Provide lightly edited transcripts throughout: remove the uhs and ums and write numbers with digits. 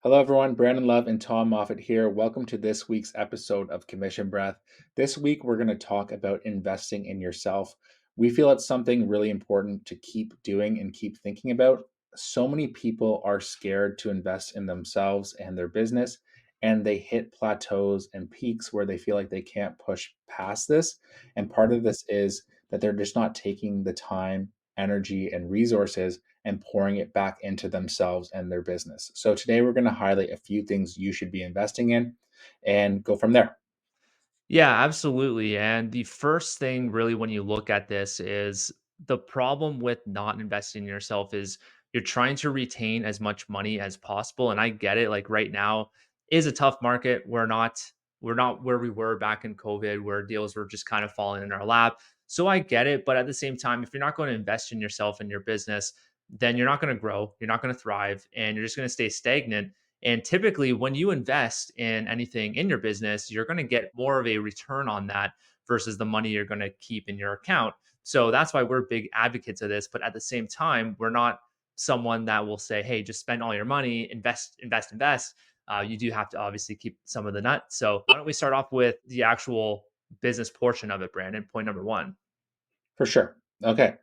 Hello, everyone. Brandon Love and Tom Moffat here. Welcome to this week's episode of Commission Breath. This week, we're going to talk about investing in yourself. We feel it's something really important to keep doing and keep thinking about. So many people are scared to invest in themselves and their business, and they hit plateaus and peaks where they feel like they can't push past this. And part of this is that they're just not taking the time, energy, and resources and pouring it back into themselves and their business. So today we're going to highlight a few things you should be investing in and go from there. Yeah, absolutely. And the first thing, really, when you look at this, is the problem with not investing in yourself is you're trying to retain as much money as possible. And I get it. Like right now is a tough market. We're not where we were back in COVID, where deals were just kind of falling in our lap. So I get it. But at the same time, if you're not going to invest in yourself and your business, then you're not going to grow, you're not going to thrive, and you're just going to stay stagnant. And typically, when you invest in anything in your business, you're going to get more of a return on that versus the money you're going to keep in your account. So that's why we're big advocates of this. But at the same time, we're not someone that will say, hey, just spend all your money, invest, invest, invest. You do have to obviously keep some of the nut. So why don't we start off with the actual business portion of it, Brandon? Point number one. For sure. Okay.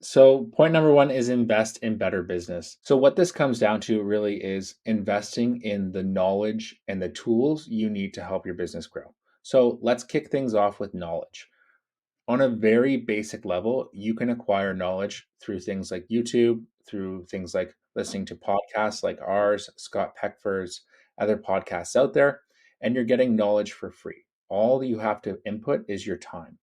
So, point number one is invest in better business. So, what this comes down to really is investing in the knowledge and the tools you need to help your business grow. So, let's kick things off with knowledge. On a very basic level, you can acquire knowledge through things like YouTube, through things like listening to podcasts like ours, Scott Peckford's, other podcasts out there, and you're getting knowledge for free. All you have to input is your time.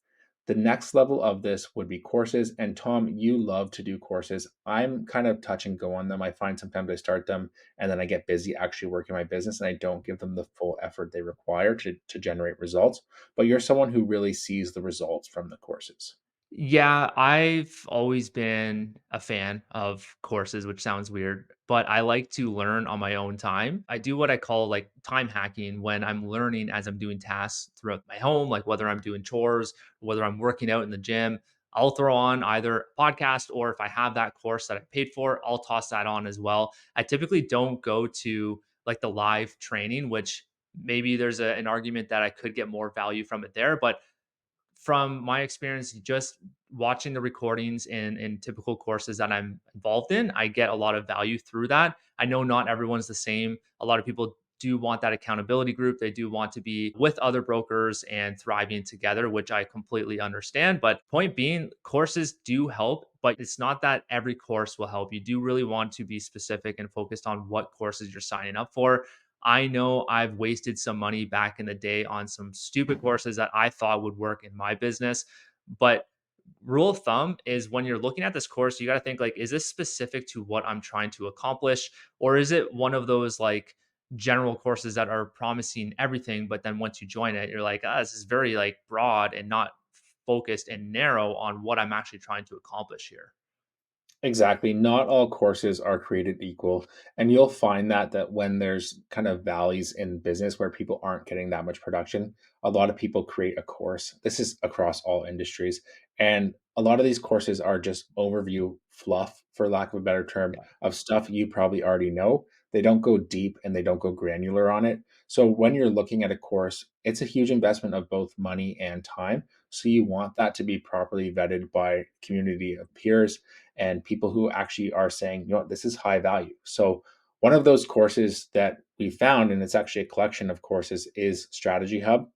The next level of this would be courses. And Tom, you love to do courses. I'm kind of touch and go on them. I find sometimes I start them and then I get busy actually working my business and I don't give them the full effort they require to generate results, but you're someone who really sees the results from the courses. Yeah, I've always been a fan of courses, which sounds weird, but I like to learn on my own time. I do what I call like time hacking when I'm learning as I'm doing tasks throughout my home, like whether I'm doing chores, whether I'm working out in the gym. I'll throw on either a podcast or if I have that course that I paid for, I'll toss that on as well. I typically don't go to like the live training, which maybe there's an argument that I could get more value from it there, but from my experience, just watching the recordings in typical courses that I'm involved in, I get a lot of value through that. I know not everyone's the same. A lot of people do want that accountability group. They do want to be with other brokers and thriving together, which I completely understand. But point being, courses do help, but it's not that every course will help. You do really want to be specific and focused on what courses you're signing up for. I know I've wasted some money back in the day on some stupid courses that I thought would work in my business. But rule of thumb is when you're looking at this course, you got to think like, is this specific to what I'm trying to accomplish? Or is it one of those like general courses that are promising everything, but then once you join it, you're like, ah, this is very like broad and not focused and narrow on what I'm actually trying to accomplish here. Exactly. Not all courses are created equal. And you'll find that when there's kind of valleys in business where people aren't getting that much production, a lot of people create a course. This is across all industries. And a lot of these courses are just overview fluff, for lack of a better term, of stuff you probably already know. They don't go deep and they don't go granular on it. So when you're looking at a course, it's a huge investment of both money and time. So you want that to be properly vetted by community of peers and people who actually are saying, you know what, this is high value. So one of those courses that we found, and it's actually a collection of courses, is Strategy Hub.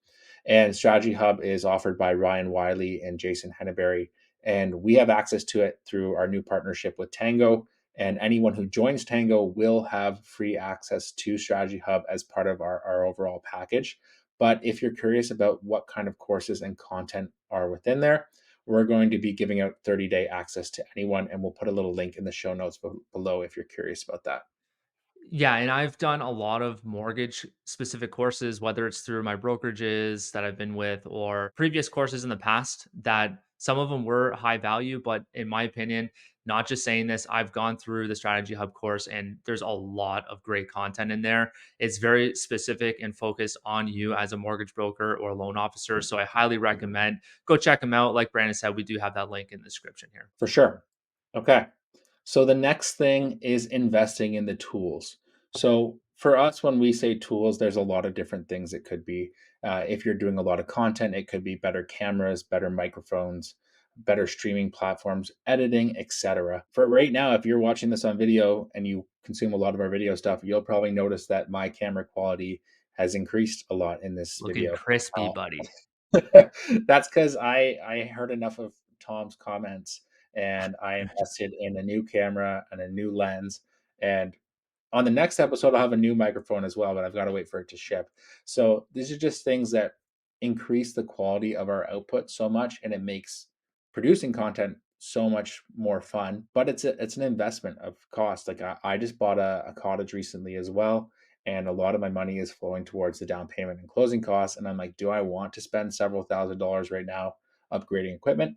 And Strategy Hub is offered by Ryan Wiley and Jason Henneberry. And we have access to it through our new partnership with Tango. And anyone who joins Tango will have free access to Strategy Hub as part of our overall package. But if you're curious about what kind of courses and content are within there, we're going to be giving out 30-day access to anyone, and we'll put a little link in the show notes below if you're curious about that. Yeah, and I've done a lot of mortgage specific courses, whether it's through my brokerages that I've been with or previous courses in the past that some of them were high value, but in my opinion, not just saying this, I've gone through the Strategy Hub course and there's a lot of great content in there. It's very specific and focused on you as a mortgage broker or loan officer. So I highly recommend go check them out. Like Brandon said, we do have that link in the description here. For sure. Okay. So the next thing is investing in the tools. So For us, when we say tools, there's a lot of different things it could be. If you're doing a lot of content, it could be better cameras, better microphones, better streaming platforms, editing, etc. For right now, if you're watching this on video and you consume a lot of our video stuff, you'll probably notice that my camera quality has increased a lot in this Looking video. crispy, buddy. That's because I heard enough of Tom's comments and I invested in a new camera and a new lens. And on the next episode, I'll have a new microphone as well, but I've got to wait for it to ship. So these are just things that increase the quality of our output so much, and it makes producing content so much more fun. But it's an investment of cost. Like I just bought a cottage recently as well, and a lot of my money is flowing towards the down payment and closing costs. And I'm like, do I want to spend several $1,000s right now upgrading equipment?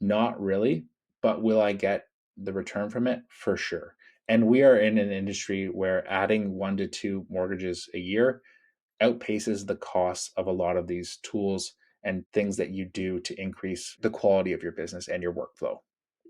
Not really, but will I get the return from it? For sure. And we are in an industry where adding 1 to 2 mortgages a year outpaces the costs of a lot of these tools and things that you do to increase the quality of your business and your workflow.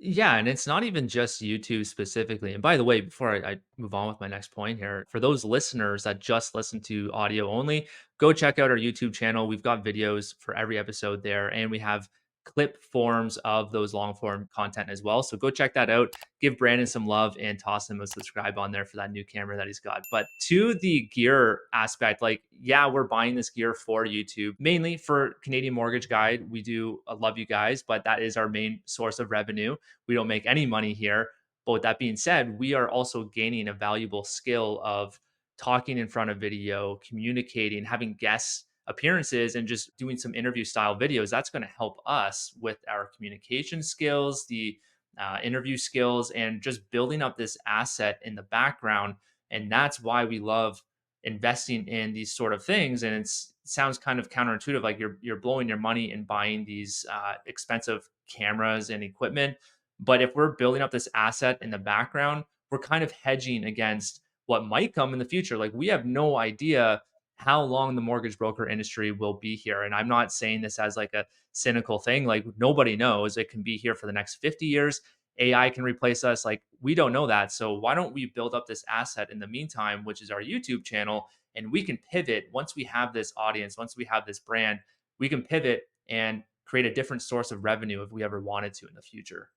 Yeah, and it's not even just YouTube specifically. And by the way, before I move on with my next point here, for those listeners that just listen to audio only, go check out our YouTube channel. We've got videos for every episode there, and we have clip forms of those long form content as well. So go check that out. Give Brandon some love and toss him a subscribe on there for that new camera that he's got. But to the gear aspect, like, yeah, we're buying this gear for YouTube, mainly for Canadian Mortgage Guide. We do love you guys, but that is our main source of revenue. We don't make any money here. But with that being said, we are also gaining a valuable skill of talking in front of video, communicating, having guest appearances, and just doing some interview style videos. That's going to help us with our communication skills, the interview skills, and just building up this asset in the background. And that's why we love investing in these sort of things. And it sounds kind of counterintuitive, like you're blowing your money and buying these expensive cameras and equipment, but if we're building up this asset in the background, we're kind of hedging against what might come in the future. Like, we have no idea how long the mortgage broker industry will be here. And I'm not saying this as like a cynical thing. Like, nobody knows. It can be here for the next 50 years. AI can replace us. Like, we don't know that. So why don't we build up this asset in the meantime, which is our YouTube channel, and we can pivot once we have this audience, once we have this brand, we can pivot and create a different source of revenue if we ever wanted to in the future.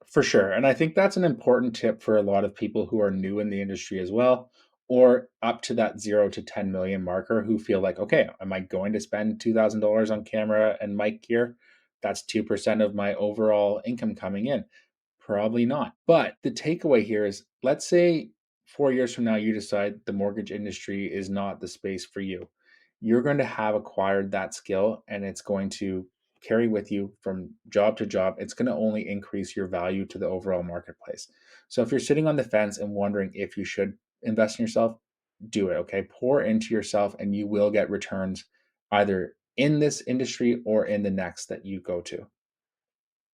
For sure. And I think that's an important tip for a lot of people who are new in the industry as well, or up to that 0 to 10 million marker who feel like, okay, am I going to spend $2,000 on camera and mic gear? That's 2% of my overall income coming in. Probably not. But the takeaway here is, let's say 4 years from now, you decide the mortgage industry is not the space for you. You're going to have acquired that skill and it's going to carry with you from job to job. It's going to only increase your value to the overall marketplace. So if you're sitting on the fence and wondering if you should invest in yourself, do it. Okay. Pour into yourself and you will get returns either in this industry or in the next that you go to.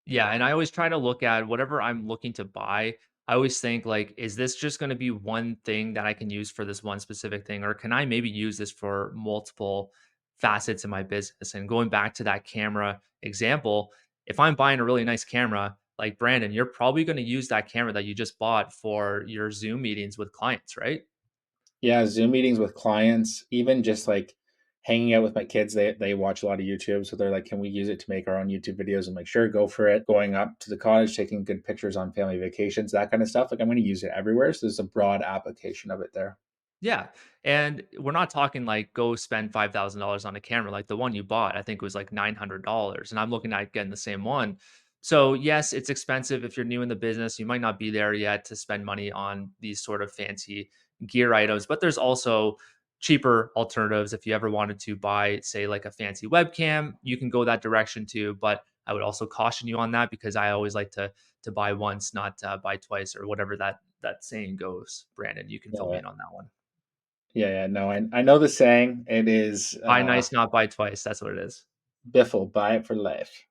Yeah, and I always try to look at whatever I'm looking to buy. I always think like, is this just going to be one thing that I can use for this one specific thing, or can I maybe use this for multiple facets in my business? And going back to that camera example, if I'm buying a really nice camera, like Brandon, you're probably going to use that camera that you just bought for your Zoom meetings with clients, right? Yeah, Zoom meetings with clients, even just like hanging out with my kids. They watch a lot of YouTube, so they're like, "Can we use it to make our own YouTube videos?" I'm like, "Sure, go for it." Going up to the cottage, taking good pictures on family vacations, that kind of stuff. Like I'm going to use it everywhere. So there's a broad application of it there. Yeah, and we're not talking like go spend $5,000 on a camera. Like the one you bought, I think was like $900, and I'm looking at getting the same one. So yes, it's expensive if you're new in the business. You might not be there yet to spend money on these sort of fancy gear items, but there's also cheaper alternatives. If you ever wanted to buy, say, like a fancy webcam, you can go that direction too. But I would also caution you on that because I always like to buy once, not buy twice, or whatever that saying goes. Brandon, you can fill me Yeah, in on that one. yeah. No, I know the saying. It is Buy nice, not buy twice. That's what it is. Biffle, buy it for life.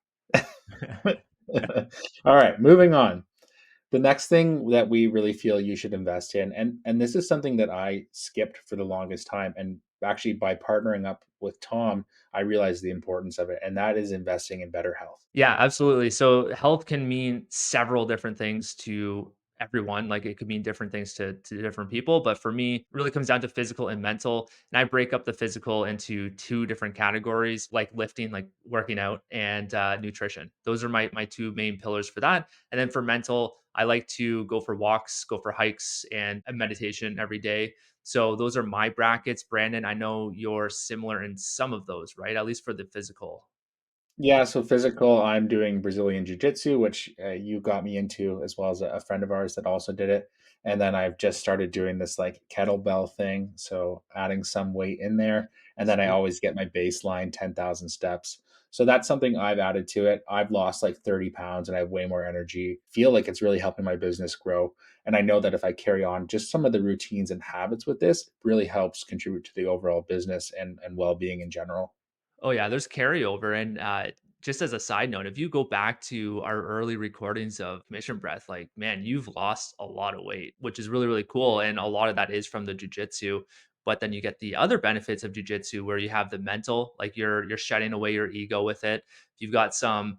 All right, moving on. The next thing that we really feel you should invest in, and this is something that I skipped for the longest time, and actually by partnering up with Tom, I realized the importance of it, and that is investing in better health. Yeah, absolutely. So health can mean several different things to everyone. Like it could mean different things to different people. But for me, it really comes down to physical and mental. And I break up the physical into two different categories, like lifting, like working out, and nutrition. Those are my two main pillars for that. And then for mental, I like to go for walks, go for hikes, and a meditation every day. So those are my brackets. Brandon, I know you're similar in some of those, right? At least for the physical. Yeah, so physical, I'm doing Brazilian jiu-jitsu, which, you got me into, as well as a friend of ours that also did it, and then I've just started doing this, like, kettlebell thing, so adding some weight in there, and then I Sweet. always get my baseline 10,000 steps. So that's something I've added to it. I've lost, like, 30 pounds, and I have way more energy. Feel like it's really helping my business grow, and I know that if I carry on just some of the routines and habits with this, really helps contribute to the overall business and well-being in general. Oh yeah, there's carryover. And just as a side note, if you go back to our early recordings of Mission Breath, like man, you've lost a lot of weight, which is really, really cool. And a lot of that is from the jujitsu. But then you get the other benefits of jujitsu where you have the mental, like you're shedding away your ego with it. If you've got some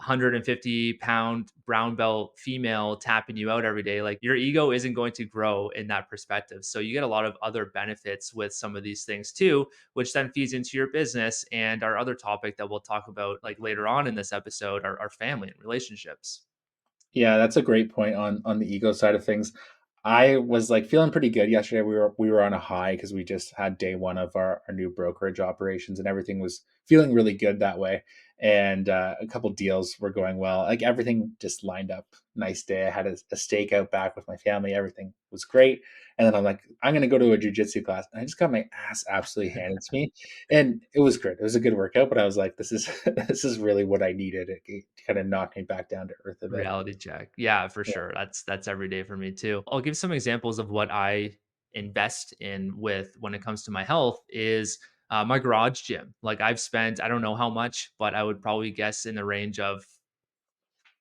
150-pound brown belt female tapping you out every day, like your ego isn't going to grow in that perspective. So you get a lot of other benefits with some of these things too, which then feeds into your business and our other topic that we'll talk about like later on in this episode, our family and relationships. Yeah, that's a great point on the ego side of things. I was, like, feeling pretty good yesterday. We were on a high because we just had day 1 of our new brokerage operations, and everything was feeling really good that way, and, a couple deals were going well. Like, everything just lined up. Nice day. I had a steak out back with my family. Everything was great, and then I'm like, "I'm gonna go to a jujitsu class," and I just got my ass absolutely handed to me, and it was good. It was a good workout, but I was like, "This is this is really what I needed." It kinda knocked me back down to earth a bit. Reality check. Yeah, for Yeah. sure. That's every day for me too. I'll give some examples of what I invest in with when it comes to my health is my garage gym. Like I've spent, I don't know how much, but I would probably guess in the range of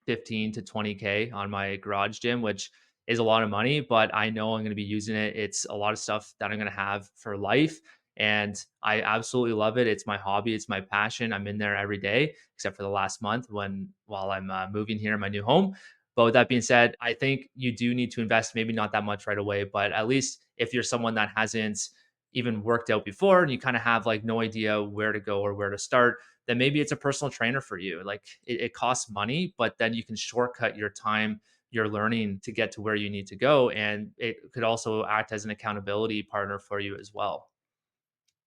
15 to 20K on my garage gym, which is a lot of money, but I know I'm going to be using it. It's a lot of stuff that I'm going to have for life. And I absolutely love it. It's my hobby. It's my passion. I'm in there every day, except for the last month while I'm moving here in my new home. But with that being said, I think you do need to invest, maybe not that much right away, but at least if you're someone that hasn't even worked out before and you kind of have like no idea where to go or where to start, then maybe it's a personal trainer for you. Like it costs money, but then you can shortcut your time, your learning to get to where you need to go. And it could also act as an accountability partner for you as well.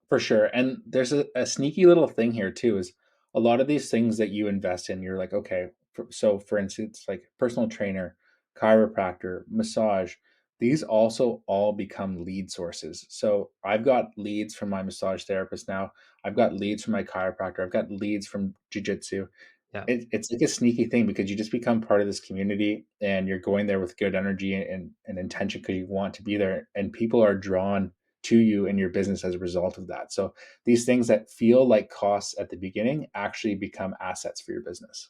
For sure, and there's a sneaky little thing here too, is a lot of these things that you invest in, you're like, okay, for instance, like personal trainer, chiropractor, massage, these also all become lead sources. So I've got leads from my massage therapist now. I've got leads from my chiropractor. I've got leads from jujitsu. Yeah. It's like a sneaky thing because you just become part of this community and you're going there with good energy and intention because you want to be there, and people are drawn to you and your business as a result of that. So these things that feel like costs at the beginning actually become assets for your business.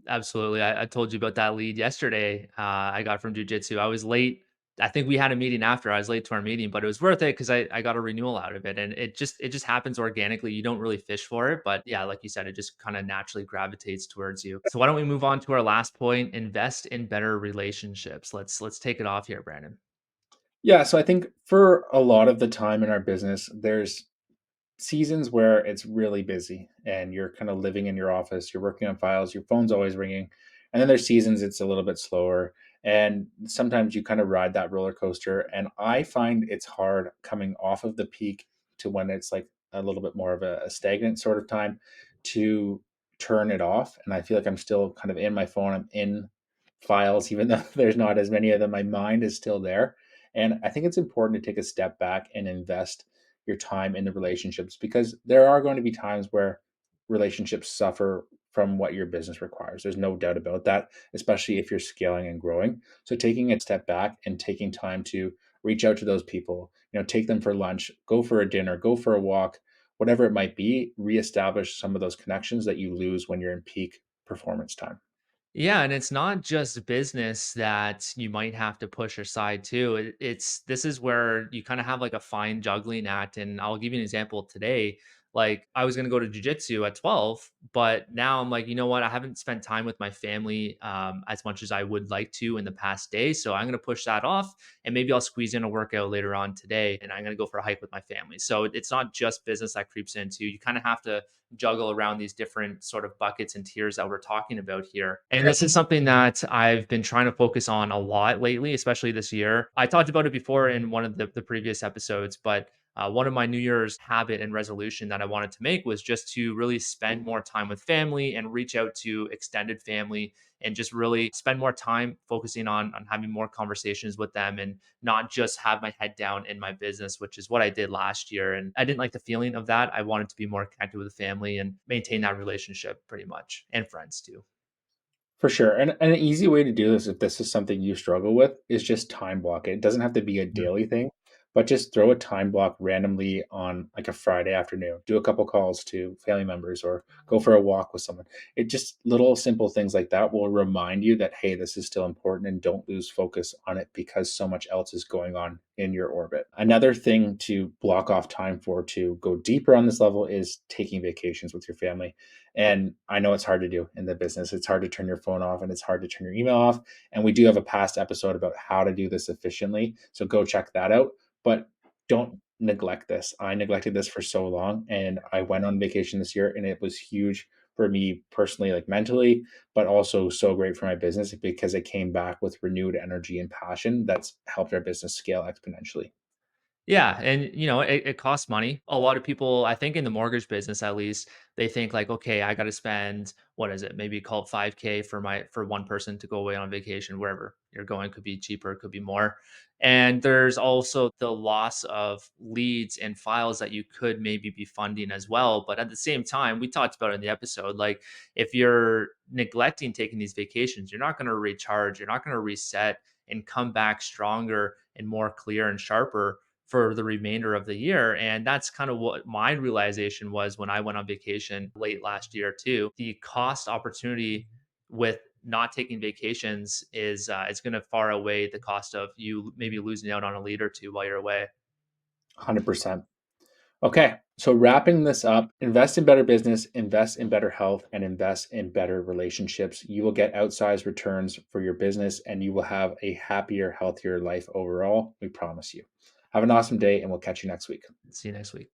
Absolutely. I told you about that lead yesterday. I got from jujitsu. I was late. I think we had a meeting after. I was late to our meeting, but it was worth it because I got a renewal out of it, and it just happens organically. You don't really fish for it, but yeah, like you said, it just kind of naturally gravitates towards you. So why don't we move on to our last point? Invest in better relationships. Let's take it off here, Brandon. Yeah, so I think for a lot of the time in our business, there's seasons where it's really busy and you're kind of living in your office, you're working on files, your phone's always ringing. And then there's seasons it's a little bit slower. And sometimes you kind of ride that roller coaster. And I find it's hard coming off of the peak to when it's like a little bit more of a stagnant sort of time to turn it off. And I feel like I'm still kind of in my phone, I'm in files, even though there's not as many of them. My mind is still there. And I think it's important to take a step back and invest your time in the relationships because there are going to be times where relationships suffer from what your business requires. There's no doubt about that, especially if you're scaling and growing. So taking a step back and taking time to reach out to those people, take them for lunch, go for a dinner, go for a walk, whatever it might be, reestablish some of those connections that you lose when you're in peak performance time. Yeah, and it's not just business that you might have to push aside too. It's this is where you kind of have like a fine juggling act. And I'll give you an example today. Like, I was gonna go to jujitsu at 12, but now I'm like, you know what? I haven't spent time with my family as much as I would like to in the past day. So I'm gonna push that off, and maybe I'll squeeze in a workout later on today, and I'm gonna go for a hike with my family. So it's not just business that creeps into. You kind of have to juggle around these different sort of buckets and tiers that we're talking about here. And this is something that I've been trying to focus on a lot lately, especially this year. I talked about it before in one of the previous episodes, but one of my New Year's habit and resolution that I wanted to make was just to really spend more time with family and reach out to extended family and just really spend more time focusing on having more conversations with them and not just have my head down in my business, which is what I did last year. And I didn't like the feeling of that. I wanted to be more connected with the family and maintain that relationship pretty much, and friends too. For sure. And an easy way to do this, if this is something you struggle with, is just time block it. It doesn't have to be a Mhm. daily thing, but just throw a time block randomly on like a Friday afternoon. Do a couple calls to family members or go for a walk with someone. It just little simple things like that will remind you that, hey, this is still important and don't lose focus on it because so much else is going on in your orbit. Another thing to block off time for to go deeper on this level is taking vacations with your family. And I know it's hard to do in the business. It's hard to turn your phone off and it's hard to turn your email off. And we do have a past episode about how to do this efficiently. So go check that out. But don't neglect this. I neglected this for so long. And I went on vacation this year and it was huge for me personally, like mentally, but also so great for my business because it came back with renewed energy and passion that's helped our business scale exponentially. Yeah, and it costs money. A lot of people, I think in the mortgage business at least, they think like, okay, I got to spend what is it? Maybe call it 5K for one person to go away on vacation wherever you're going. Could be cheaper, could be more. And there's also the loss of leads and files that you could maybe be funding as well. But at the same time, we talked about it in the episode, like if you're neglecting taking these vacations, you're not going to recharge, you're not going to reset and come back stronger and more clear and sharper for the remainder of the year. And that's kind of what my realization was when I went on vacation late last year too. The cost opportunity with not taking vacations is going to far outweigh the cost of you maybe losing out on a lead or two while you're away. 100%. Okay, so wrapping this up, invest in better business, invest in better health, and invest in better relationships. You will get outsized returns for your business and you will have a happier, healthier life overall. We promise you. Have an awesome day, and we'll catch you next week. See you next week.